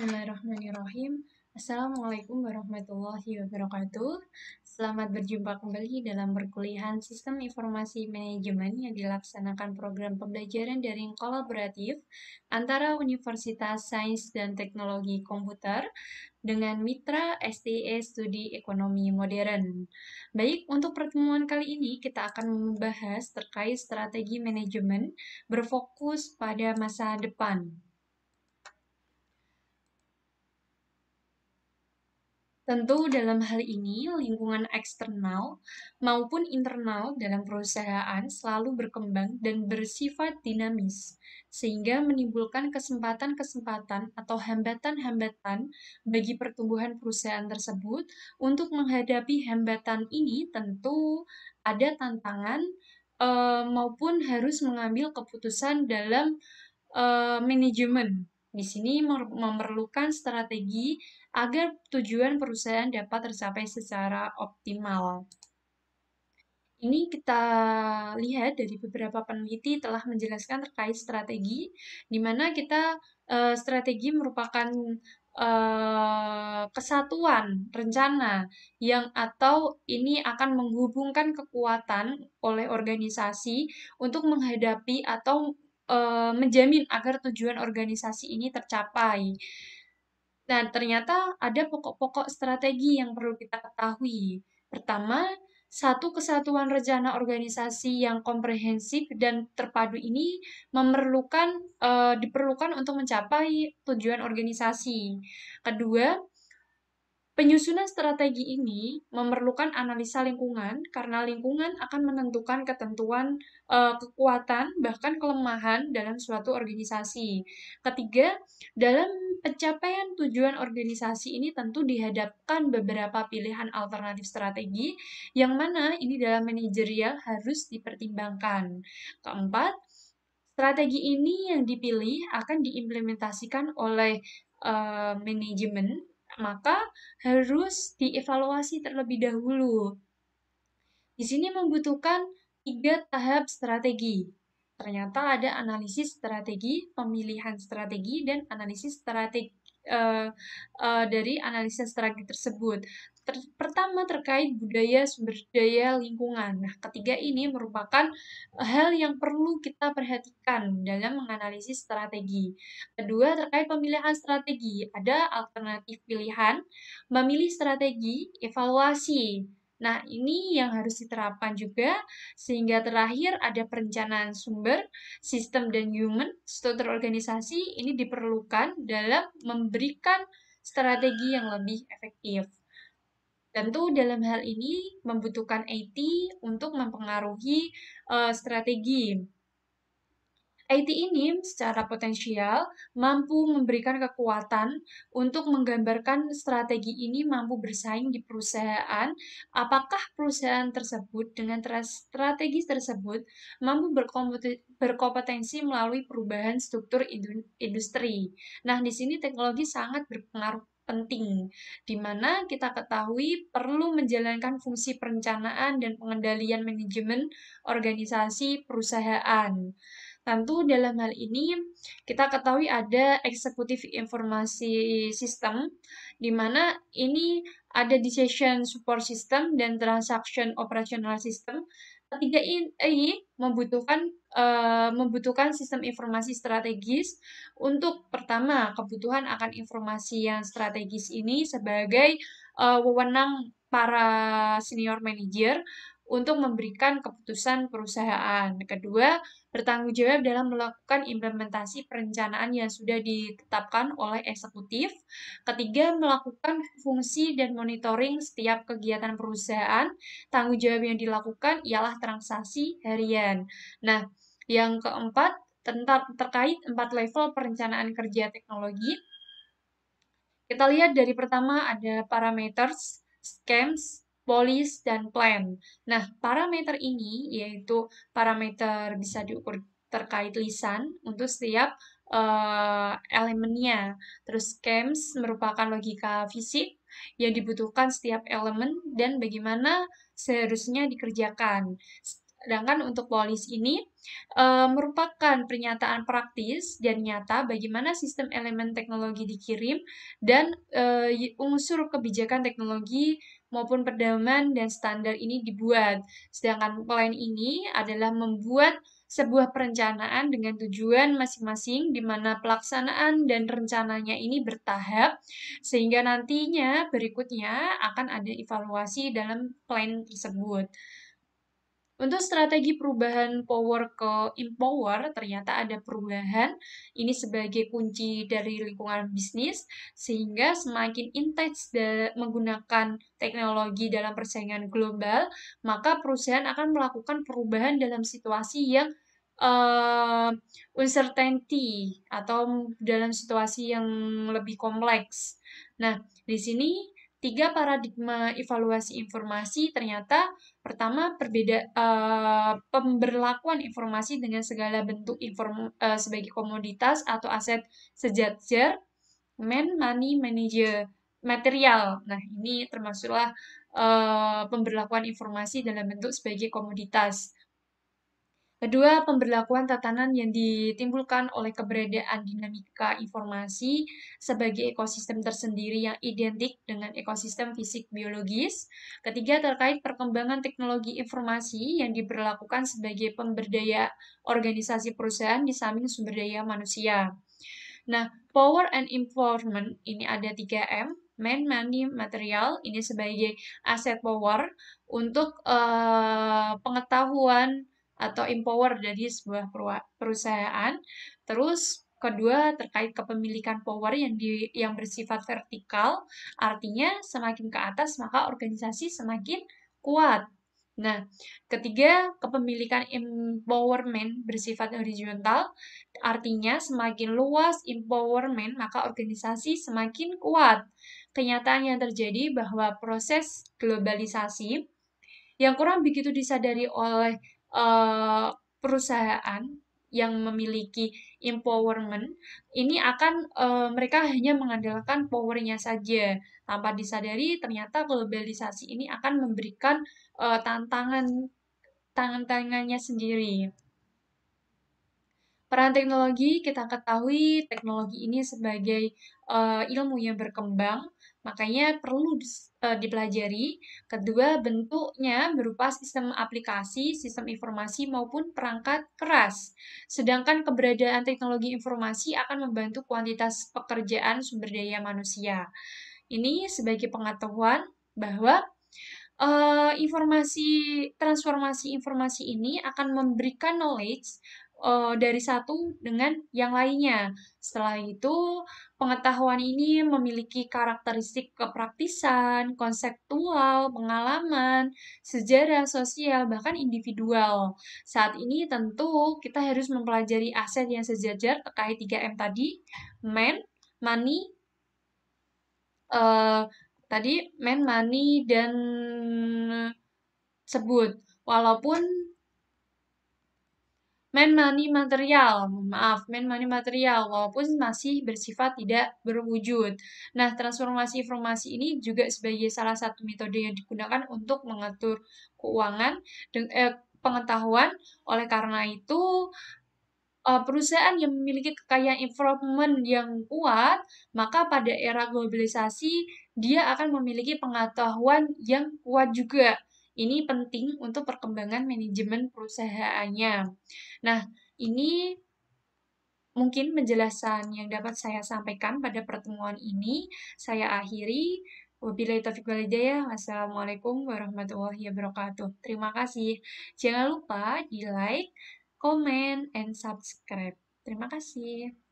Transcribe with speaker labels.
Speaker 1: Bismillahirrahmanirrahim. Assalamualaikum warahmatullahi wabarakatuh. Selamat berjumpa kembali dalam perkuliahan Sistem Informasi Manajemen yang dilaksanakan program pembelajaran daring kolaboratif antara Universitas Sains dan Teknologi Komputer dengan mitra STE Studi Ekonomi Modern. Baik, untuk pertemuan kali ini kita akan membahas terkait strategi manajemen berfokus pada masa depan. Tentu dalam hal ini, lingkungan eksternal maupun internal dalam perusahaan selalu berkembang dan bersifat dinamis, sehingga menimbulkan kesempatan-kesempatan atau hambatan-hambatan bagi pertumbuhan perusahaan tersebut. Untuk menghadapi hambatan ini, tentu ada tantangan maupun harus mengambil keputusan dalam manajemen. Di sini memerlukan strategi agar tujuan perusahaan dapat tercapai secara optimal. Ini kita lihat dari beberapa peneliti telah menjelaskan terkait strategi, di mana strategi merupakan kesatuan rencana yang atau ini akan menghubungkan kekuatan oleh organisasi untuk menghadapi atau menjamin agar tujuan organisasi ini tercapai. Nah, ternyata ada pokok-pokok strategi yang perlu kita ketahui. Pertama, satu kesatuan rencana organisasi yang komprehensif dan terpadu ini diperlukan untuk mencapai tujuan organisasi. Kedua, penyusunan strategi ini memerlukan analisa lingkungan karena lingkungan akan menentukan ketentuan, kekuatan, bahkan kelemahan dalam suatu organisasi. Ketiga, dalam pencapaian tujuan organisasi ini tentu dihadapkan beberapa pilihan alternatif strategi yang mana ini dalam manajerial harus dipertimbangkan. Keempat, strategi ini yang dipilih akan diimplementasikan oleh manajemen, maka harus dievaluasi terlebih dahulu. Di sini membutuhkan 3 tahap strategi. Ternyata ada analisis strategi, pemilihan strategi, dan analisis strategi dari analisis strategi tersebut. Pertama terkait budaya sumber daya lingkungan. Nah, ketiga ini merupakan hal yang perlu kita perhatikan dalam menganalisis strategi. Kedua, terkait pemilihan strategi. Ada alternatif pilihan, memilih strategi, evaluasi. Nah, ini yang harus diterapkan juga, sehingga terakhir ada perencanaan sumber, sistem, dan human, struktur organisasi ini diperlukan dalam memberikan strategi yang lebih efektif. Tentu dalam hal ini membutuhkan IT untuk mempengaruhi strategi. IT ini secara potensial mampu memberikan kekuatan untuk menggambarkan strategi ini mampu bersaing di perusahaan. Apakah perusahaan tersebut dengan strategi tersebut mampu berkompetensi melalui perubahan struktur industri. Nah, di sini teknologi sangat berpengaruh penting, di mana kita ketahui perlu menjalankan fungsi perencanaan dan pengendalian manajemen organisasi perusahaan. Tentu dalam hal ini kita ketahui ada eksekutif informasi sistem, di mana ini ada decision support system dan transaction operational system. Ketiga ini membutuhkan sistem informasi strategis untuk pertama kebutuhan akan informasi yang strategis ini sebagai wewenang para senior manager untuk memberikan keputusan perusahaan. Kedua, bertanggung jawab dalam melakukan implementasi perencanaan yang sudah ditetapkan oleh eksekutif. Ketiga, melakukan fungsi dan monitoring setiap kegiatan perusahaan. Tanggung jawab yang dilakukan ialah transaksi harian. Nah, yang keempat, terkait 4 level perencanaan kerja teknologi. Kita lihat dari pertama ada parameters, schemes, policy, dan plan. Nah, parameter ini yaitu parameter bisa diukur terkait lisan untuk setiap elemennya. Terus schemes merupakan logika fisik yang dibutuhkan setiap elemen dan bagaimana seharusnya dikerjakan. Sedangkan untuk polis ini merupakan pernyataan praktis dan nyata bagaimana sistem elemen teknologi dikirim dan unsur kebijakan teknologi maupun pedoman dan standar ini dibuat. Sedangkan plan ini adalah membuat sebuah perencanaan dengan tujuan masing-masing di mana pelaksanaan dan rencananya ini bertahap sehingga nantinya berikutnya akan ada evaluasi dalam plan tersebut. Untuk strategi perubahan power ke empower, ternyata ada perubahan. Ini sebagai kunci dari lingkungan bisnis, sehingga semakin intens menggunakan teknologi dalam persaingan global, maka perusahaan akan melakukan perubahan dalam situasi yang uncertainty atau dalam situasi yang lebih kompleks. Nah, di sini 3 paradigma evaluasi informasi ternyata pertama pemberlakuan informasi dengan segala bentuk sebagai komoditas atau aset sejajar, money, manager, material. Nah, ini termasuklah pemberlakuan informasi dalam bentuk sebagai komoditas. Kedua, pemberlakuan tatanan yang ditimbulkan oleh keberadaan dinamika informasi sebagai ekosistem tersendiri yang identik dengan ekosistem fisik biologis. Ketiga, terkait perkembangan teknologi informasi yang diberlakukan sebagai pemberdaya organisasi perusahaan di samping sumber daya manusia. Nah, power and empowerment ini ada 3M, money, material, ini sebagai aset power untuk pengetahuan atau empower dari sebuah perusahaan. Terus kedua terkait kepemilikan power yang bersifat vertikal, artinya semakin ke atas maka organisasi semakin kuat. Nah, ketiga kepemilikan empowerment bersifat horizontal, artinya semakin luas empowerment maka organisasi semakin kuat. Kenyataan yang terjadi bahwa proses globalisasi yang kurang begitu disadari oleh perusahaan yang memiliki empowerment, ini akan mereka hanya mengandalkan powernya saja. Tanpa disadari, ternyata globalisasi ini akan memberikan tantangannya sendiri. Peran teknologi, kita ketahui teknologi ini sebagai ilmu yang berkembang, makanya perlu dipelajari. Kedua, bentuknya berupa sistem aplikasi, sistem informasi, maupun perangkat keras. Sedangkan keberadaan teknologi informasi akan membantu kuantitas pekerjaan sumber daya manusia. Ini sebagai pengetahuan bahwa transformasi informasi ini akan memberikan knowledge dari satu dengan yang lainnya. Setelah itu, pengetahuan ini memiliki karakteristik kepraktisan, konseptual, pengalaman, sejarah, sosial, bahkan individual. Saat ini tentu kita harus mempelajari aset yang sejajar terkait 3M tadi, money, money, dan sebut. Walaupun money material, walaupun masih bersifat tidak berwujud. Nah, transformasi informasi ini juga sebagai salah satu metode yang digunakan untuk mengatur keuangan dan pengetahuan. Oleh karena itu, perusahaan yang memiliki kekayaan informasi yang kuat, maka pada era globalisasi, dia akan memiliki pengetahuan yang kuat juga. Ini penting untuk perkembangan manajemen perusahaannya. Nah, ini mungkin penjelasan yang dapat saya sampaikan pada pertemuan ini. Saya akhiri. Wabillahi taufiq wal hidayah. Wassalamualaikum warahmatullahi wabarakatuh. Terima kasih. Jangan lupa di like, comment, and subscribe. Terima kasih.